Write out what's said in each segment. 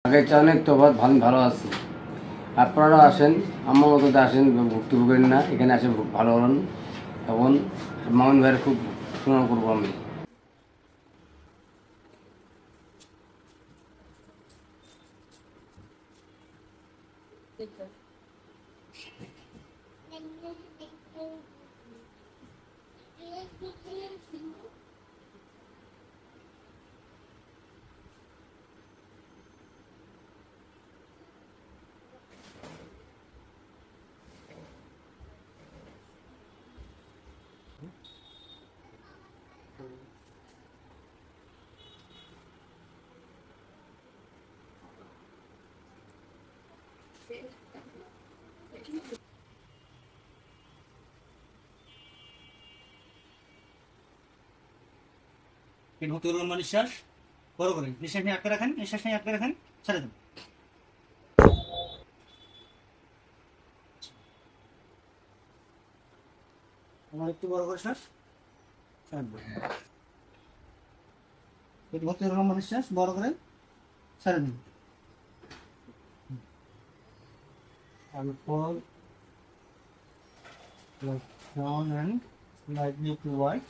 আগে চেয়ে অনেক তফাৎ ভালো আছি। আপনারাও আসেন, আমার মতো আসেন, ভর্তি করেন না, এখানে আসে ভালো হলেন। এখন মামুন ভাইয়ের খুব সুনাম করবো আমি। নিঃশ্বাস বড় করেন, নিঃশ্বাস নিয়ে আটকে রাখেন, নিঃশ্বাস নিয়ে আটকে রাখেন, ছেড়ে দেন। আমার একটু বড় করে শ্বাস, ভর্তি লম্বা নিঃশ্বাস বড় করে ছেড়ে দিন। Fall down and slightly to right.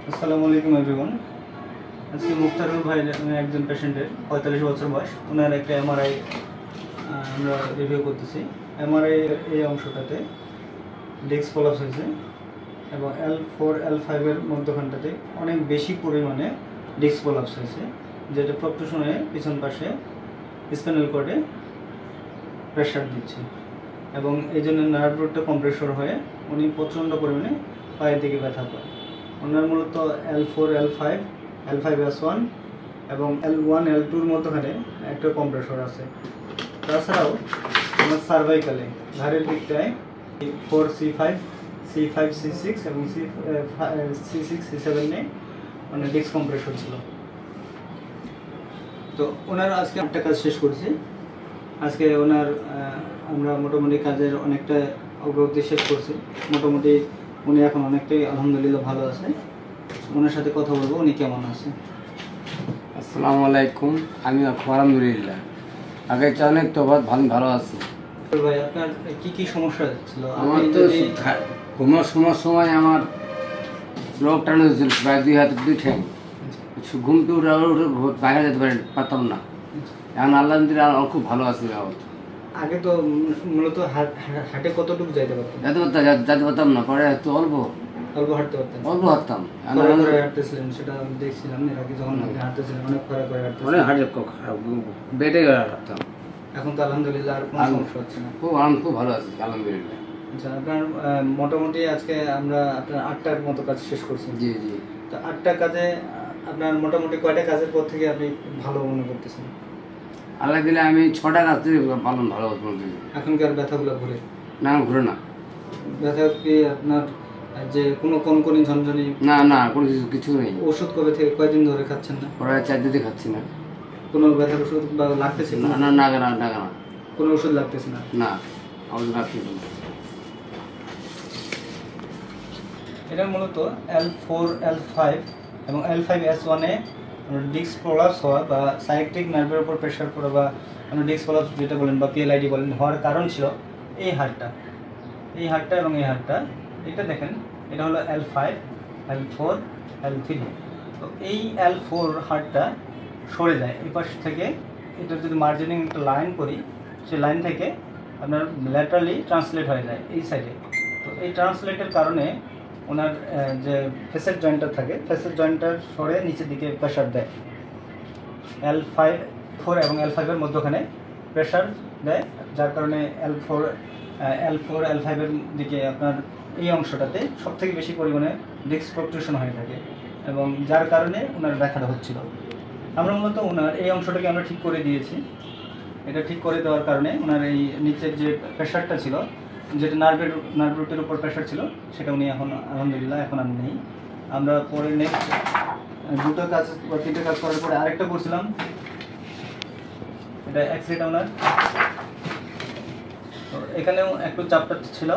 আসসালামু আলাইকুম এভরিওয়ান। আজকে মুক্তারুল ভাই একজন পেশেন্টের 45 বছর বয়স, ওনার একটা এমআরআই আমরা রিভিউ করতেছি। এমআরআই এই অংশটাতে ডিস্ক প্রলাপস হয়েছে এবং L4 L5 এর মধ্যখানটাতে অনেক বেশি পরিমাণে ডিস্ক প্রলাপস হয়েছে, যেটা প্রক্টুশনে পিছন পাশে স্পাইনাল কর্ডে প্রেশার দিচ্ছে এবং এই জন্য নার্ভ রুটটা কম্প্রেসর হয়ে উনি প্রচণ্ড পরিমাণে পায়ের দিকে ব্যথা পায়। ওনার মূলত L4 L5 L5S1 এবং L1 L2 এর মধ্যখানে একটা কম্প্রেসর আছে। তাছাড়াও আমার সার্ভাইকালে ঘাড়ের দিকটায় 4C5 C5 C6 এবং C6 C7 নিয়ে মানে ডিস্ক কম্প্রেসর ছিল। তো ওনার আজকে একটা কাজ শেষ করেছি। আজকে ওনার আমরা মোটামুটি কাজের অনেকটা অগ্রগতি শেষ করছি। মোটামুটি উনি এখন অনেকটাই আলহামদুলিল্লাহ ভালো আছে। ওনার সাথে কথা বলবো, উনি কেমন আছে। আসসালামু আলাইকুম, আমি আলহামদুলিল্লাহ। আগে চেয়ে অনেক তফাৎ ভালো আছি। ভাই আপনার কি কি সমস্যা ছিল? আমার তো ঘুমার সময় আমার ব্লক টানো হয়েছিল, প্রায় 2 হাতে 2 ঠ্যাং। ঘুমতে উঠে বাইরে যেতে পারতাম না। এখন আলহামদুলিল্লাহ আমার খুব ভালো আছি। আগে তো মূলত হাটে কতটুকু যেতে পারতাম? যেতে পারতাম না, পরে একটু অল্প হাঁটতে পারতাম, অল্প হাঁটতাম। হাঁটতেছিলেন, সেটা আমি দেখছিলাম এর আগে যখন হাঁটতেছিলেন অনেক করে হাঁটতেছিলেন, অনেক হাঁটে বেডে হাঁটতাম। এখন তো আলহামদুলিল্লাহ আর কোনো সমস্যা হচ্ছে না। খুব ভালো আছি আলহামদুলিল্লাহ। আচ্ছা, আপনার মোটামুটি আজকে আমরা আপনার 8টার মতো কাজ শেষ করছি। জি জি। তো 8টা কাজে আপনার মোটামুটি কয়টা কাজের পর থেকে আপনি ভালো মনে করতেছেন? আল্লাহ দিলে আমি 6টা কাজ থেকে ভালো বলতে। এখন কি আর ব্যথাগুলো ঘুরে? না, ঘুরে না। ব্যথা কি আপনার যে কোনো কনকনি ঝনঝনি? না, কোনো কিছু নেই। ওষুধ কবে থেকে কয়দিন ধরে খাচ্ছেন না? প্রায় 4 দিন খাচ্ছি না। কোনো ব্যথার ওষুধ বা লাগতেছে না? না, কোনো ওষুধ লাগতেছে না? না, ওষুধ লাগতেছে না। এটা মূলত L4 L5 এবং L5S1 এ ডিস্ক প্রলাপস হওয়া বা সাইক্লিক নার্ভের উপর প্রেশার পড়া বা ডিস্ক প্রলাপস যেটা বলেন বা PLID বলেন, হওয়ার কারণ ছিল এই হাড়টা এবং এই হাড়টা। এটা দেখেন, এটা হলো L5 L4 L3। তো এই L4 হাড়টা সরে যায়, এই পাশ থেকে এটার যদি মার্জিনিং একটা লাইন করি, সেই লাইন থেকে আপনার ল্যাটারালি ট্রান্সলেট হয়ে যায় এই সাইডে। তো এই ট্রান্সলেটের কারণে ওনার যে ফেসেট জয়েন্টটা থাকে, ফেসেট জয়েন্টটার সরে নিচের দিকে প্রেশার দেয়। L4 এবং L5-এর মধ্যখানে প্রেশার দেয়, যার কারণে L4 L5-এর দিকে আপনার এই অংশটাতে সবথেকে বেশি পরিমাণে ডিস্ক প্রোট্রুশন হয়ে থাকে, এবং যার কারণে ওনার ব্যথাটা হচ্ছিল। আমরা মূলত ওনার এই অংশটাকে আমরা ঠিক করে দিয়েছি। এটা ঠিক করে দেওয়ার কারণে ওনার এই নিচের যে প্রেশারটা ছিল, যেটা নার্ভ রুটের উপর প্রেশার ছিল, সেটা উনি এখন আলহামদুলিল্লাহ এখন আর নেই। আমরা পরে নেক্সট দুটো কাজ বা তিনটে কাজ করার পরে আরেকটা করছিলাম, এটা এক্সরেটা ওনার। তো এখানেও একটু চাপটা ছিল।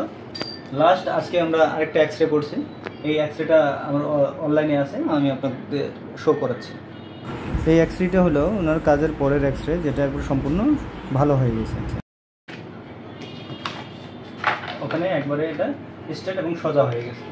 লাস্ট আজকে আমরা আরেকটা এক্সরে করছি। এই এক্সরেটা আমার অনলাইনে আছে, আমি আপনাকে শো করাচ্ছি। এই এক্সরেটা হলো ওনার কাজের পরের এক্সরে, যেটা একবার সম্পূর্ণ ভালো হয়ে গেছে। ওখানে একবারে এটা স্ট্রেট এবং সোজা হয়ে গেছে।